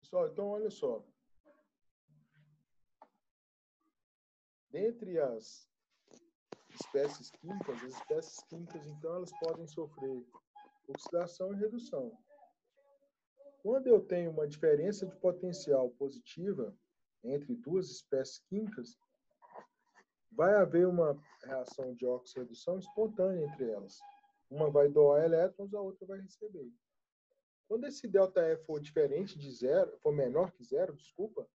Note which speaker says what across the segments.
Speaker 1: Pessoal, então olha só. Dentre as espécies químicas, então, elas podem sofrer oxidação e redução. Quando eu tenho uma diferença de potencial positiva entre duas espécies químicas, vai haver uma reação de óxido-redução espontânea entre elas. Uma vai doar elétrons, a outra vai receber. Quando esse ΔE for diferente de zero, for menor que zero, desculpa,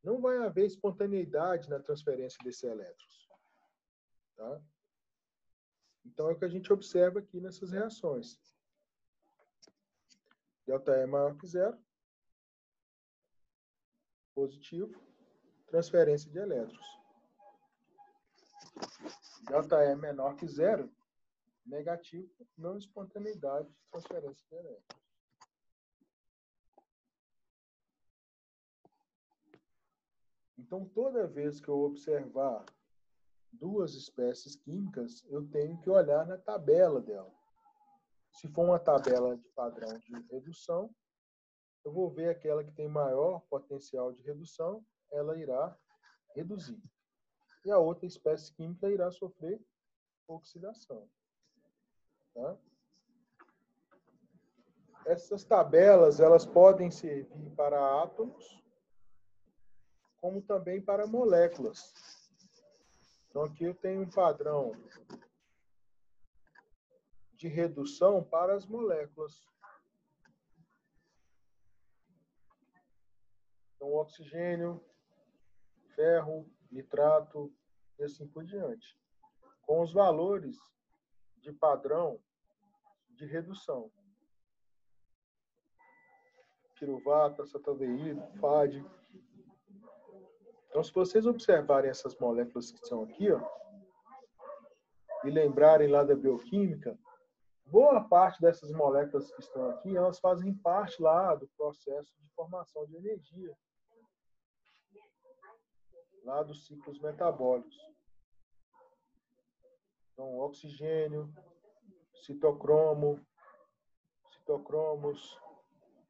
Speaker 1: não vai haver espontaneidade na transferência desses elétrons. Tá? Então, é o que a gente observa aqui nessas reações. ΔE maior que zero, positivo, transferência de elétrons. ΔE menor que zero, negativo, não espontaneidade de transferência de elétrons. Então, toda vez que eu observar duas espécies químicas, eu tenho que olhar na tabela dela. Se for uma tabela de padrão de redução, eu vou ver aquela que tem maior potencial de redução, ela irá reduzir. E a outra espécie química irá sofrer oxidação. Tá? Essas tabelas, elas podem servir para átomos, como também para moléculas. Então, aqui eu tenho um padrão de redução para as moléculas. Então, oxigênio, ferro, nitrato e assim por diante. Com os valores de padrão de redução. Piruvato, acetaldeído, FAD. Então, se vocês observarem essas moléculas que estão aqui, ó, e lembrarem lá da bioquímica, boa parte dessas moléculas que estão aqui, elas fazem parte lá do processo de formação de energia, lá dos ciclos metabólicos. Então, oxigênio, citocromos,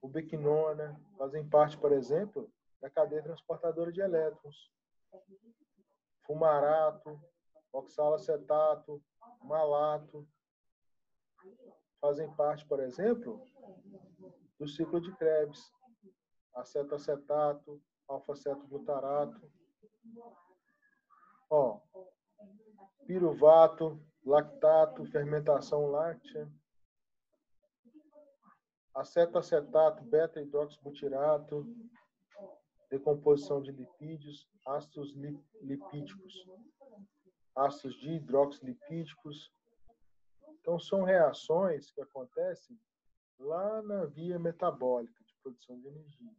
Speaker 1: ubiquinona, fazem parte, por exemplo, da cadeia transportadora de elétrons. Fumarato, oxalacetato, malato, fazem parte, por exemplo, do ciclo de Krebs. Acetoacetato, alfa-acetoglutarato. Ó, piruvato, lactato, fermentação láctea. Acetoacetato, beta-hidroxibutirato, decomposição de lipídios, ácidos lipídicos, ácidos dihidroxilipídicos. Então, são reações que acontecem lá na via metabólica de produção de energia.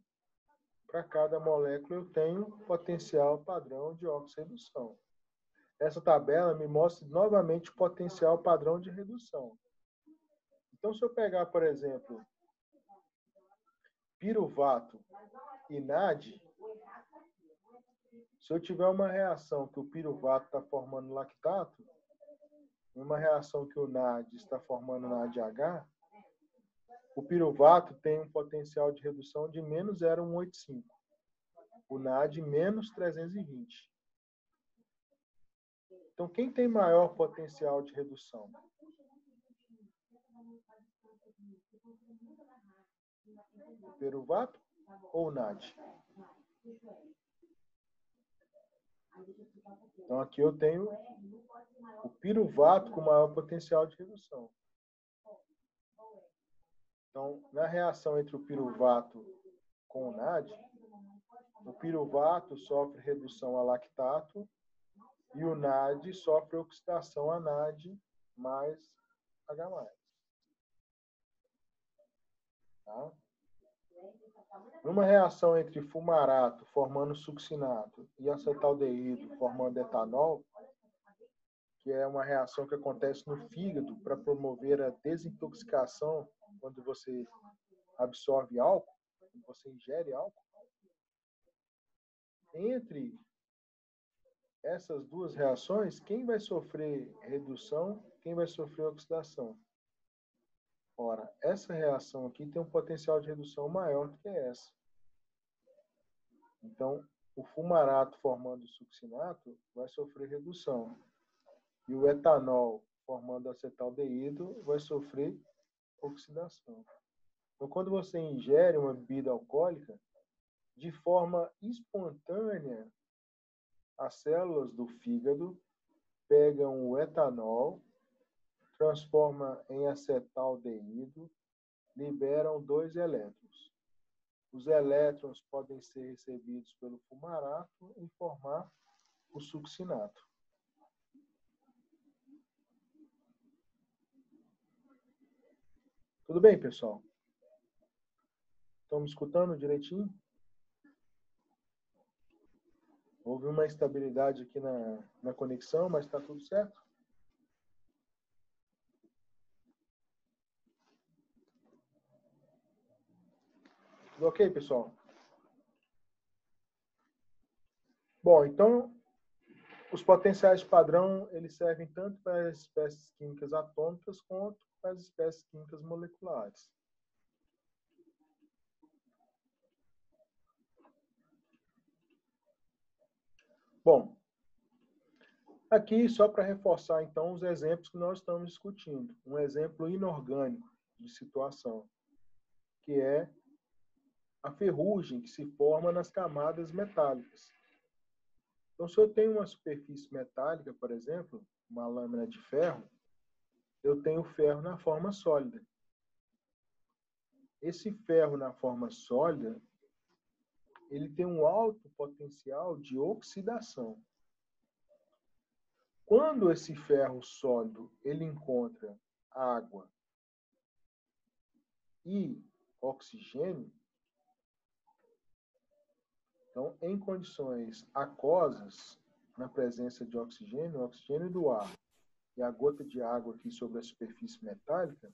Speaker 1: Para cada molécula, eu tenho potencial padrão de oxirredução. Essa tabela me mostra novamente o potencial padrão de redução. Então, se eu pegar, por exemplo, piruvato e NAD, se eu tiver uma reação que o piruvato está formando lactato, e uma reação que o NAD está formando NADH, o piruvato tem um potencial de redução de menos 0,185. O NAD, menos 320. Então, quem tem maior potencial de redução? O piruvato ou o NAD? Então, aqui eu tenho o piruvato com maior potencial de redução. Então, na reação entre o piruvato com o NAD, o piruvato sofre redução a lactato e o NAD sofre oxidação a NAD mais H+. Tá? Numa reação entre fumarato, formando succinato, e acetaldeído, formando etanol, que é uma reação que acontece no fígado para promover a desintoxicação quando você absorve álcool, quando você ingere álcool. Entre essas duas reações, quem vai sofrer redução, quem vai sofrer oxidação? Ora, essa reação aqui tem um potencial de redução maior do que essa. Então, o fumarato formando o succinato vai sofrer redução. E o etanol formando acetaldeído vai sofrer oxidação. Então, quando você ingere uma bebida alcoólica, de forma espontânea, as células do fígado pegam o etanol, transformam em acetaldeído, liberam 2 elétrons. Os elétrons podem ser recebidos pelo fumarato e formar o succinato. Tudo bem, pessoal? Estão me escutando direitinho? Houve uma instabilidade aqui na conexão, mas está tudo certo? Tudo ok, pessoal? Bom, então, os potenciais padrão, eles servem tanto para as espécies químicas atômicas quanto para as espécies químicas moleculares. Bom, aqui só para reforçar, então, os exemplos que nós estamos discutindo. Um exemplo inorgânico de situação, que é a ferrugem que se forma nas camadas metálicas. Então, se eu tenho uma superfície metálica, por exemplo, uma lâmina de ferro, eu tenho ferro na forma sólida. Esse ferro na forma sólida, ele tem um alto potencial de oxidação. Quando esse ferro sólido ele encontra água e oxigênio, então, em condições aquosas, na presença de oxigênio, o oxigênio do ar e a gota de água aqui sobre a superfície metálica,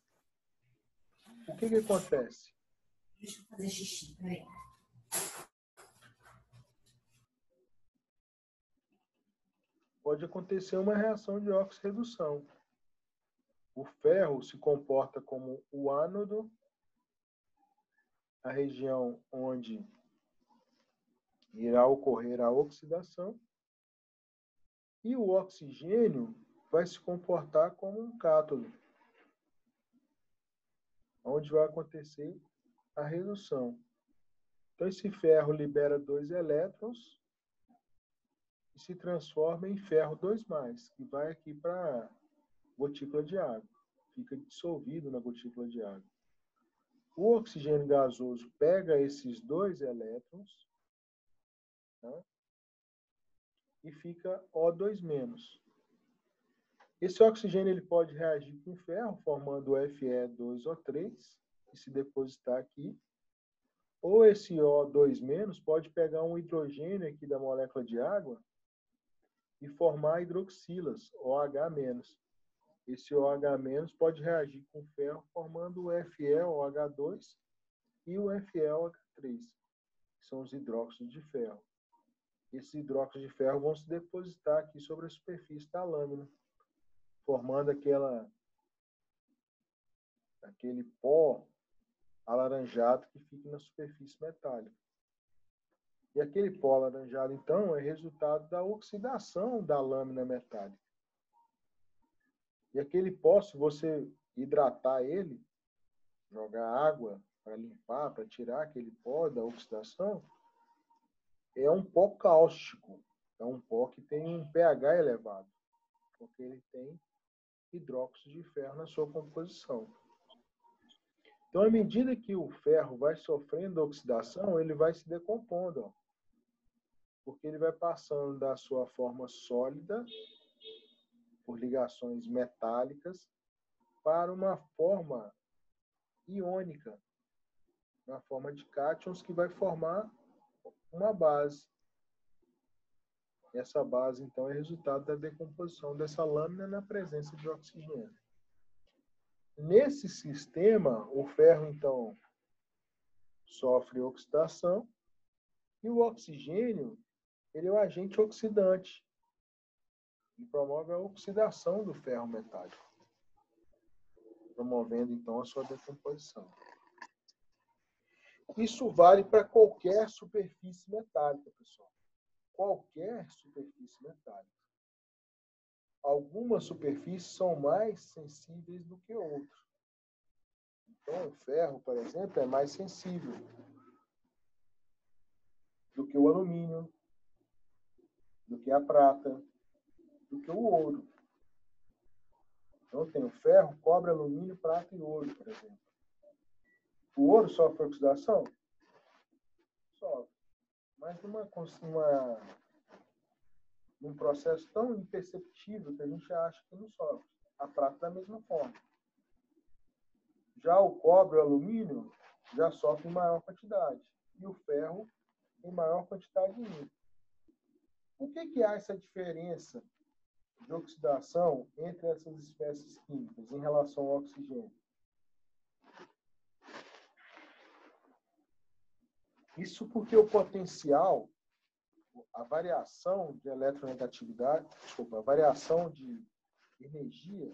Speaker 1: o que acontece?
Speaker 2: Deixa eu fazer xixi, peraí.
Speaker 1: Pode acontecer uma reação de oxirredução. O ferro se comporta como o ánodo, a região onde irá ocorrer a oxidação, e o oxigênio vai se comportar como um cátodo, onde vai acontecer a redução. Então, esse ferro libera 2 elétrons e se transforma em ferro 2+, que vai aqui para a gotícula de água. Fica dissolvido na gotícula de água. O oxigênio gasoso pega esses 2 elétrons, né, e fica O2-. Esse oxigênio ele pode reagir com ferro, formando o Fe2O3, e se depositar aqui. Ou esse O2- pode pegar um hidrogênio aqui da molécula de água e formar hidroxilas, OH-. Esse OH- pode reagir com ferro, formando o FeOH2 e o FeOH3, que são os hidróxidos de ferro. Esses hidróxidos de ferro vão se depositar aqui sobre a superfície da lâmina, formando aquele pó alaranjado que fica na superfície metálica. E aquele pó alaranjado, então, é resultado da oxidação da lâmina metálica. E aquele pó, se você hidratar ele, jogar água para limpar, para tirar aquele pó da oxidação, é um pó cáustico. É um pó que tem um pH elevado, porque ele tem hidróxido de ferro na sua composição. Então, à medida que o ferro vai sofrendo oxidação, ele vai se decompondo, ó, porque ele vai passando da sua forma sólida, por ligações metálicas, para uma forma iônica, na forma de cátions, que vai formar uma base. Essa base, então, é resultado da decomposição dessa lâmina na presença de oxigênio. Nesse sistema, o ferro, então, sofre oxidação e o oxigênio, ele é o agente oxidante. Ele promove a oxidação do ferro metálico, promovendo, então, a sua decomposição. Isso vale para qualquer superfície metálica, pessoal. Qualquer superfície metálica. Algumas superfícies são mais sensíveis do que outras. Então, o ferro, por exemplo, é mais sensível do que o alumínio, do que a prata, do que o ouro. Então, tem o ferro, cobre, alumínio, prata e ouro, por exemplo. O ouro sofre oxidação? Sofre. Mas num processo tão imperceptível que a gente acha que não sofre. A prata da mesma forma. Já o cobre e o alumínio já sofrem em maior quantidade. E o ferro em maior quantidade ainda. Por que há essa diferença de oxidação entre essas espécies químicas em relação ao oxigênio? Isso porque o potencial, a variação de eletronegatividade, a variação de energia,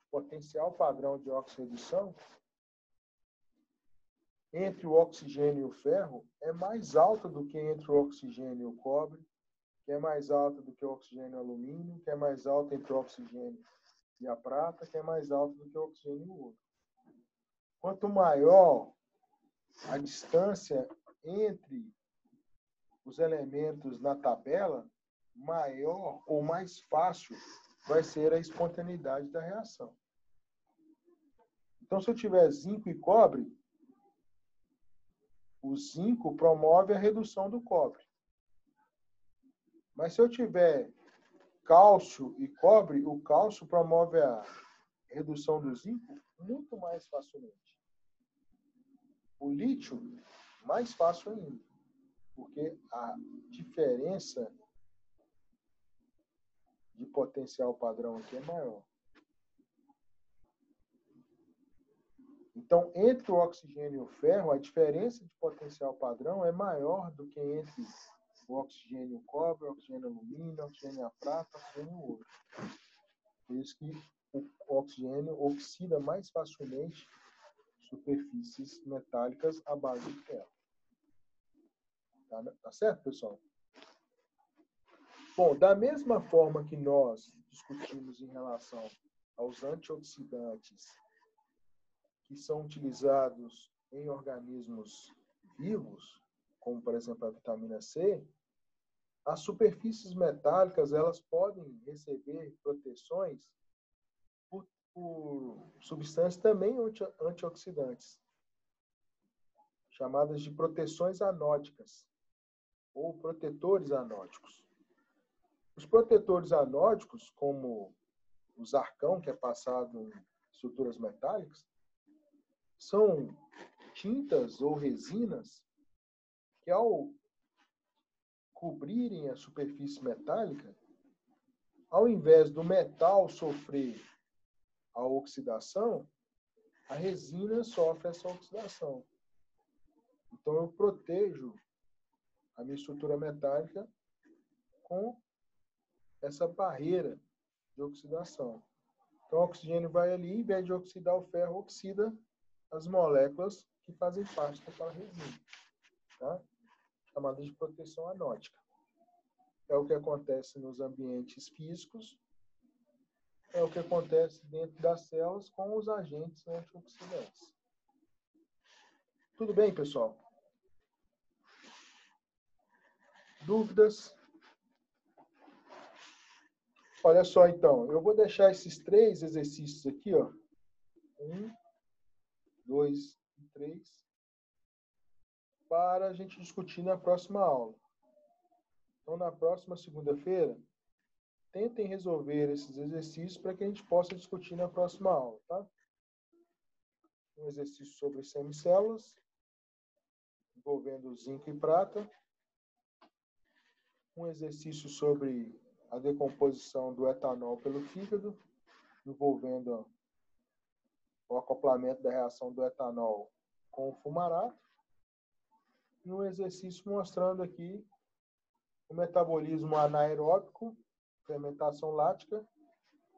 Speaker 1: potencial padrão de oxirredução, entre o oxigênio e o ferro é mais alta do que entre o oxigênio e o cobre, que é mais alta do que o oxigênio e o alumínio, que é mais alta entre o oxigênio e a prata, que é mais alta do que o oxigênio e o ouro. Quanto maior a distância entre os elementos na tabela, maior ou mais fácil vai ser a espontaneidade da reação. Então, se eu tiver zinco e cobre, o zinco promove a redução do cobre. Mas se eu tiver cálcio e cobre, o cálcio promove a redução do zinco muito mais facilmente. O lítio, mais fácil ainda, porque a diferença de potencial padrão aqui é maior. Então, entre o oxigênio e o ferro, a diferença de potencial padrão é maior do que entre o oxigênio e o cobre, o oxigênio e o alumínio, o oxigênio e a prata, o oxigênio e o ouro. Por isso que o oxigênio oxida mais facilmente superfícies metálicas à base de ferro. Tá certo, pessoal? Bom, da mesma forma que nós discutimos em relação aos antioxidantes que são utilizados em organismos vivos, como, por exemplo, a vitamina C, as superfícies metálicas elas podem receber proteções por substâncias também antioxidantes, chamadas de proteções anódicas ou protetores anódicos. Os protetores anódicos, como o zarcão, que é passado em estruturas metálicas, são tintas ou resinas que, ao cobrirem a superfície metálica, ao invés do metal sofrer a oxidação, a resina sofre essa oxidação. Então, eu protejo a minha estrutura metálica com essa barreira de oxidação. Então, o oxigênio vai ali, em vez de oxidar o ferro, oxida as moléculas que fazem parte daquela resina, tá? Chamada de proteção anódica. É o que acontece nos ambientes físicos, é o que acontece dentro das células com os agentes antioxidantes. Tudo bem, pessoal? Dúvidas? Olha só, então, eu vou deixar esses 3 exercícios aqui, ó. 1, 2 e 3, para a gente discutir na próxima aula. Então, na próxima segunda-feira, tentem resolver esses exercícios para que a gente possa discutir na próxima aula, tá? Um exercício sobre semicélulas, envolvendo zinco e prata. Um exercício sobre a decomposição do etanol pelo fígado, envolvendo o acoplamento da reação do etanol com o fumarato. E um exercício mostrando aqui o metabolismo anaeróbico, fermentação lática,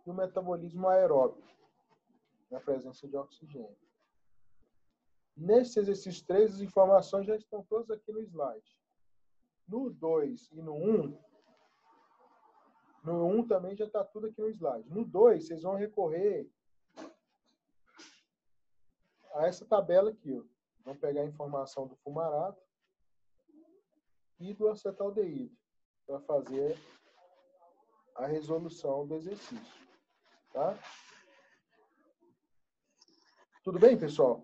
Speaker 1: e o metabolismo aeróbico, na presença de oxigênio. Nesse exercício 3, as informações já estão todas aqui no slide. No 2 e no 1 também já está tudo aqui no slide. No 2, vocês vão recorrer a essa tabela aqui. Ó. Vão pegar a informação do fumarato e do acetaldeído para fazer a resolução do exercício. Tá? Tudo bem, pessoal?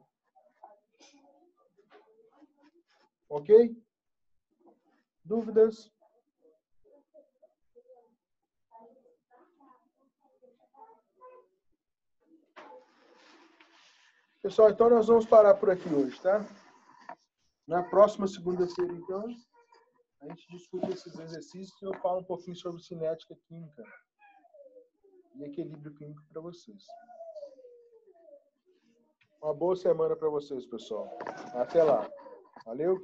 Speaker 1: Ok? Dúvidas? Pessoal, então nós vamos parar por aqui hoje, tá? Na próxima segunda-feira, então, a gente discute esses exercícios e eu falo um pouquinho sobre cinética química e equilíbrio químico para vocês. Uma boa semana para vocês, pessoal. Até lá. Valeu!